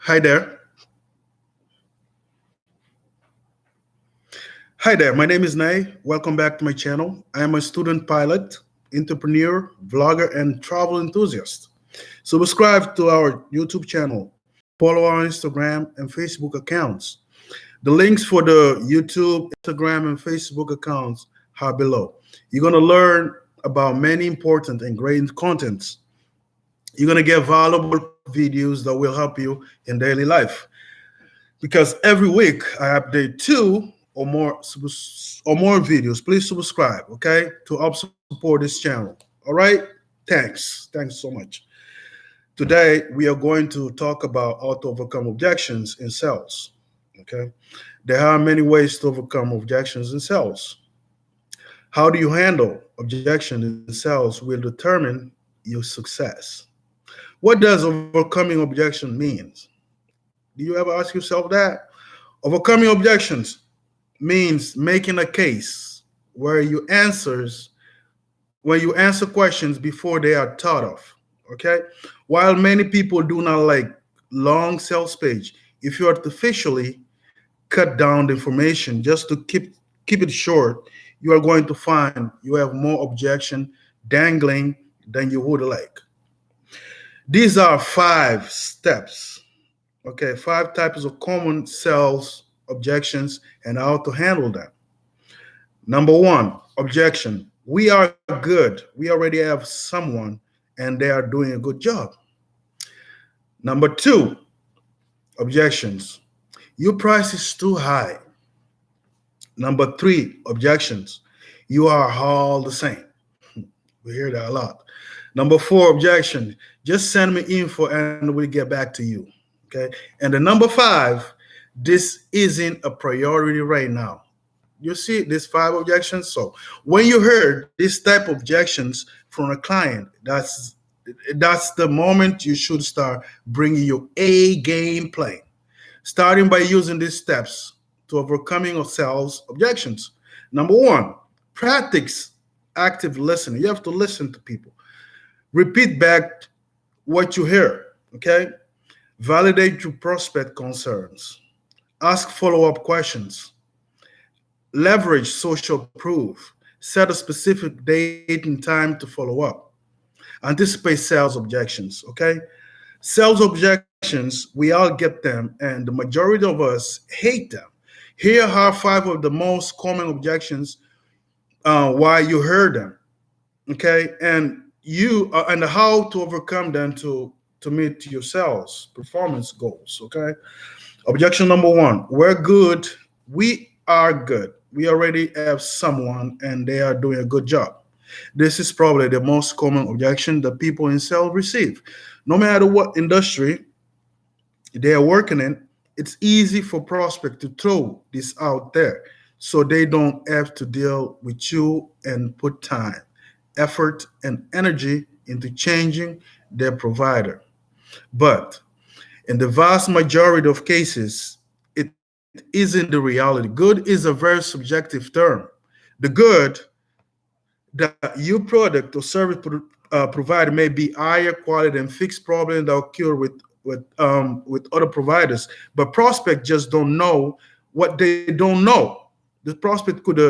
Hi there. Hi there. My name is Nay. Welcome back to my channel. I am a student pilot, entrepreneur, vlogger, and travel enthusiast. Subscribe to our YouTube channel. Follow our Instagram and Facebook accounts. The links for the YouTube, Instagram, and Facebook accounts are below. You're going to learn about many important and great contents. You're going to get valuable videos that will help you in daily life. Because every week I update two or more videos. Please subscribe, okay, to help support this channel. All right, thanks so much. Today we are going to talk about how to overcome objections in sales. Okay, there are many ways to overcome objections in sales. How do you handle objection in sales will determine your success. What does overcoming objection means? Do you ever ask yourself that? Overcoming objections means making a case where you answer questions before they are thought of. Okay? While many people do not like long sales page, if you artificially cut down the information just to keep it short, you are going to find you have more objection dangling than you would like. These are 5 steps. Okay, 5 types of common sales objections and how to handle them. Number 1, objection. We are good. We already have someone and they are doing a good job. Number 2, objections. Your price is too high. Number 3, objections. You are all the same. We hear that a lot. Number 4, objection. Just send me info and we'll get back to you. Okay. And the number 5, this isn't a priority right now. You see these 5 objections. So when you heard this type of objections from a client, that's the moment you should start bringing your A game plan, starting by using these steps to overcoming of sales objections. Number 1, practice active listening. You have to listen to people. Repeat back what you hear. Okay. Validate your prospect concerns. Ask follow-up questions. Leverage social proof. Set a specific date and time to follow up. Anticipate sales objections, okay? Sales objections, we all get them, and the majority of us hate them. Here are 5 of the most common objections why you heard them, okay? And and how to overcome them to meet your sales performance goals, okay? Objection number 1, we're good. We are good. We already have someone and they are doing a good job. This is probably the most common objection that people in sales receive. No matter what industry they are working in, it's easy for prospects to throw this out there so they don't have to deal with you and put time, effort, and energy into changing their provider. But in the vast majority of cases, it isn't the reality. Good is a very subjective term. The good that your product or service provider may be higher quality than fixed problems that occur with other providers, but prospects just don't know what they don't know. The prospect could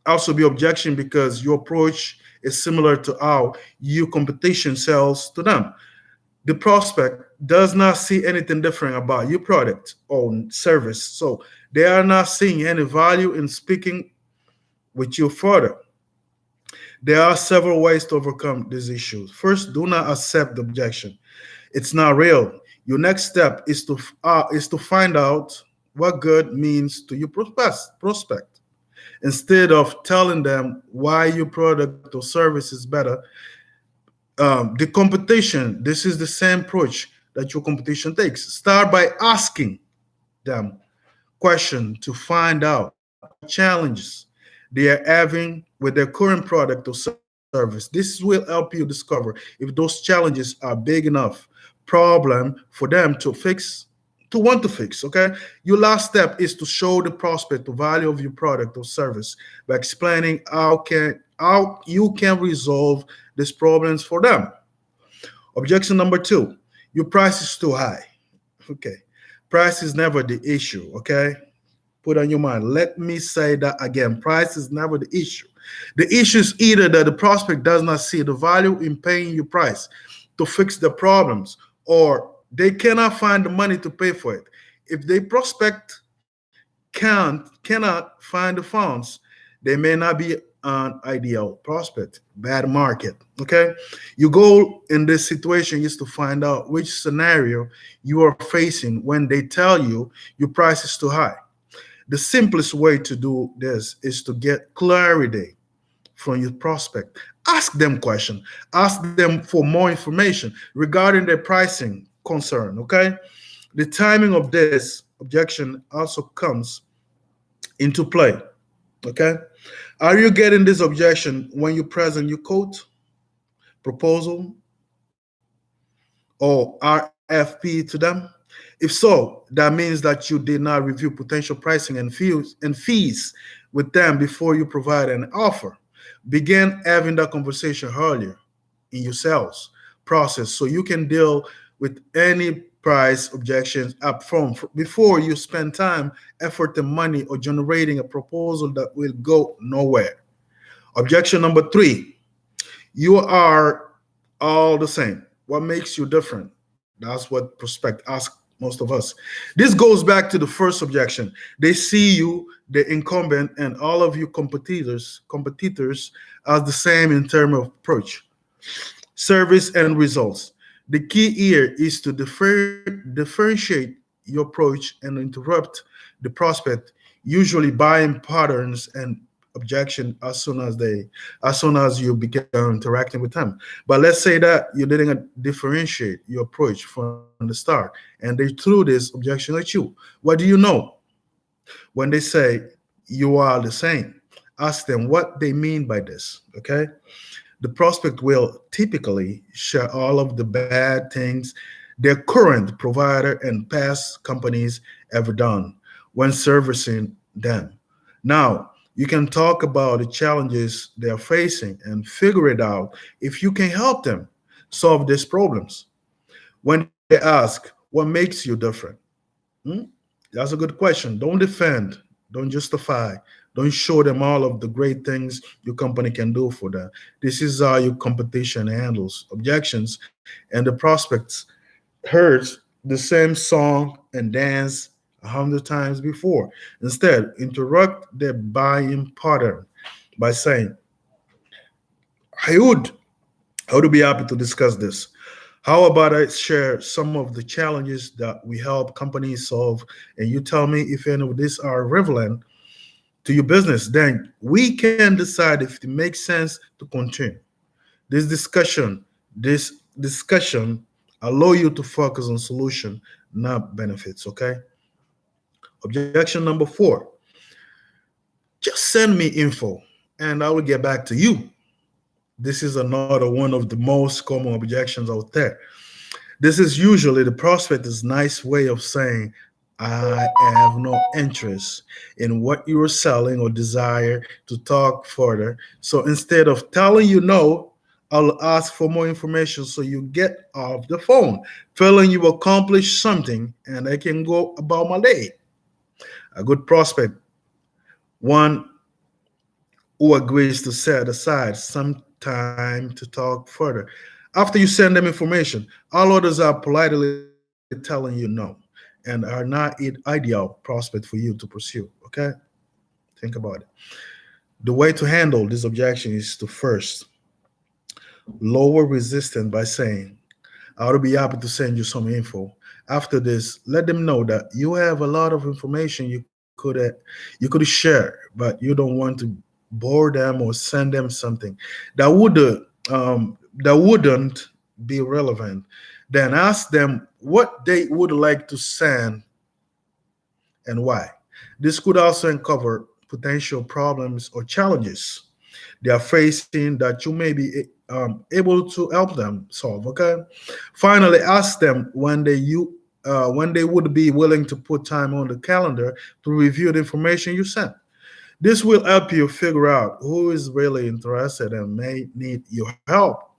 also be objection because your approach is similar to how your competition sells to them. The prospect does not see anything different about your product or service, so they are not seeing any value in speaking with you further. There are several ways to overcome these issues. First, do not accept the objection. It's not real. Your next step is to find out what good means to your prospect. Instead of telling them why your product or service is better, the competition, this is the same approach that your competition takes. Start by asking them questions to find out what challenges they are having with their current product or service. This will help you discover if those challenges are big enough problem for them to want to fix. Okay. Your last step is to show the prospect the value of your product or service by explaining how you can resolve these problems for them. Objection number 2, your price is too high. Okay. Price is never the issue. Okay. Put on your mind. Let me say that again. Price is never the issue. The issue is either that the prospect does not see the value in paying you price to fix the problems, or they cannot find the money to pay for it. If they prospect cannot find the funds, they may not be an ideal prospect. Bad market. Okay. Your goal in this situation is to find out which scenario you are facing when they tell you your price is too high. The simplest way to do this is to get clarity from your prospect. Ask them questions. Ask them for more information regarding their pricing concern. Okay. The timing of this objection also comes into play. Okay. Are you getting this objection when you present your quote, proposal, or RFP to them? If so, that means that you did not review potential pricing and fees with them before you provide an offer. Begin having that conversation earlier in your sales process so you can deal with any price objections up front before you spend time, effort, and money or generating a proposal that will go nowhere. Objection number three: you are all the same. What makes you different? That's what prospect ask most of us. This goes back to the first objection. They see you, the incumbent, and all of your competitors as the same in terms of approach, service, and results. The key here is to differentiate your approach and interrupt the prospect, usually buying patterns and objection as soon as you begin interacting with them. But let's say that you didn't differentiate your approach from the start and they threw this objection at you. What do you know? When they say you are the same, ask them what they mean by this. Okay. The prospect will typically share all of the bad things their current provider and past companies ever done when servicing them. Now, you can talk about the challenges they're facing and figure it out if you can help them solve these problems. When they ask, what makes you different? Hmm? That's a good question. Don't defend, don't justify, don't show them all of the great things your company can do for them. This is how your competition handles objections, and the prospects heard the same song and dance 100 times before. Instead, interrupt their buying pattern by saying, I would, I would be happy to discuss this. How about I share some of the challenges that we help companies solve, and you tell me if any of these are relevant to your business? Then we can decide if it makes sense to continue. This discussion, this discussion allow you to focus on solution, not benefits. Okay. Objection number four: just send me info and I will get back to you. This is another one of the most common objections out there. This is usually the prospect's nice way of saying, I have no interest in what you are selling or desire to talk further. So instead of telling you no, I'll ask for more information so you get off the phone, feeling you accomplished something and I can go about my day. A good prospect, one who agrees to set aside some time to talk further. After you send them information, all others are politely telling you no and are not an ideal prospect for you to pursue. Okay? Think about it. The way to handle this objection is to first lower resistance by saying, I would be happy to send you some info. After this, let them know that you have a lot of information you could share, but you don't want to bore them or send them something that wouldn't be relevant. Then ask them what they would like to send and why. This could also uncover potential problems or challenges they are facing that you may be able to help them solve. Okay. Finally, ask them when they would be willing to put time on the calendar to review the information you sent. This will help you figure out who is really interested and may need your help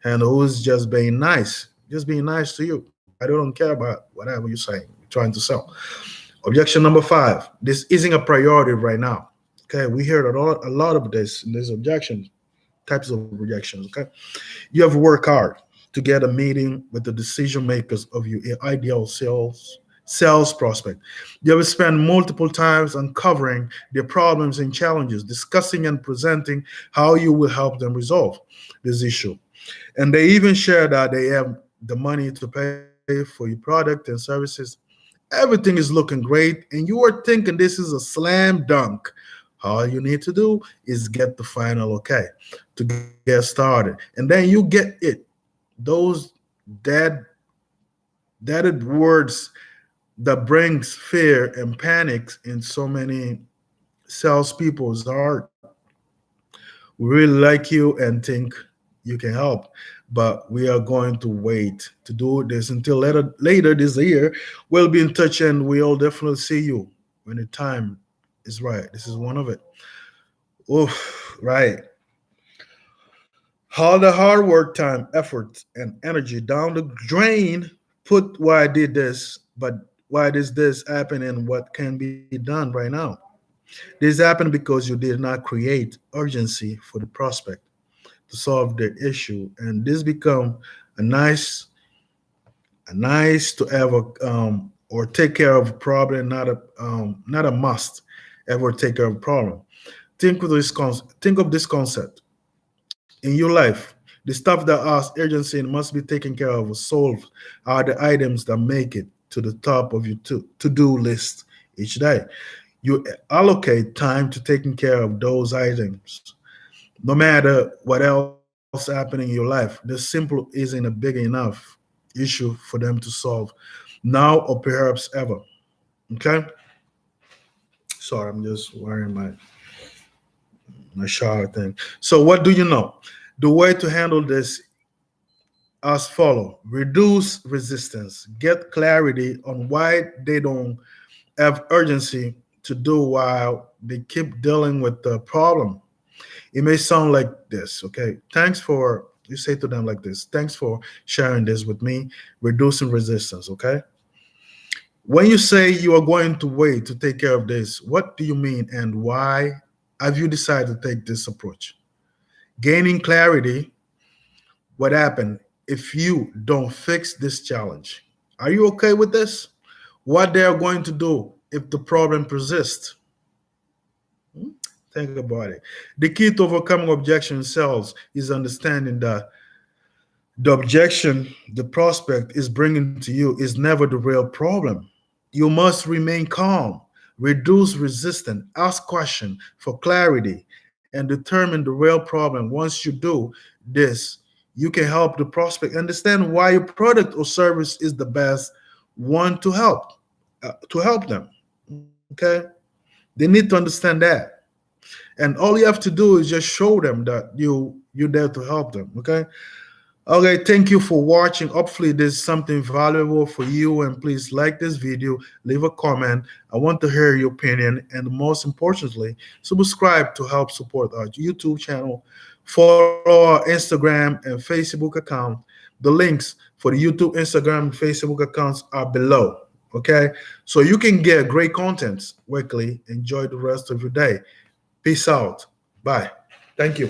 and who is just being nice to you. I don't care about whatever you're saying, you're trying to sell. Objection number 5. This isn't a priority right now. Okay, we heard a lot of this in these objections, types of rejections. Okay, you have worked hard to get a meeting with the decision makers of your ideal sales prospect. You have spent multiple times uncovering their problems and challenges, discussing and presenting how you will help them resolve this issue. And they even share that they have the money to pay for your product and services. Everything is looking great, and you are thinking this is a slam dunk. All you need to do is get the final okay to get started, and then you get it. Those dead, deaded words that brings fear and panics in so many salespeople's heart. We really like you and think you can help, but we are going to wait to do this until later this year. We'll be in touch and we'll definitely see you when the time is right. This is one of it. Oof, right. All the hard work, time, effort, and energy down the drain. Put why I did this, but why does this happen and what can be done right now? This happened because you did not create urgency for the prospect to solve the issue, and this become a nice to ever or take care of a problem, not a must ever take care of a problem. Think of this concept in your life. The stuff that has urgency and must be taken care of or solved are the items that make it to the top of your to-do list each day. You allocate time to taking care of those items no matter what else happening in your life. The simple isn't a big enough issue for them to solve now or perhaps ever. Okay? Sorry, I'm just wearing my shower thing. So what do you know? The way to handle this as follow: reduce resistance, get clarity on why they don't have urgency to do while they keep dealing with the problem. It may sound like this, okay? You say to them like this: thanks for sharing this with me, reducing resistance, okay? When you say you are going to wait to take care of this, what do you mean and why have you decided to take this approach? Gaining clarity: what happened if you don't fix this challenge? Are you okay with this? What they are going to do if the problem persists? Hmm? Think about it. The key to overcoming objection cells is understanding that the objection the prospect is bringing to you is never the real problem. You must remain calm, reduce resistance, ask questions for clarity, and determine the real problem. Once you do this, you can help the prospect understand why your product or service is the best one to help them. Okay, they need to understand that, and all you have to do is just show them that you're there to help them. Okay. Okay, thank you for watching. Hopefully there's something valuable for you, and please like this video, leave a comment. I want to hear your opinion, and most importantly, subscribe to help support our YouTube channel. Follow our Instagram and Facebook account. The links for the YouTube, Instagram, and Facebook accounts are below. Okay, so you can get great content weekly. Enjoy the rest of your day. Peace out. Bye. Thank you.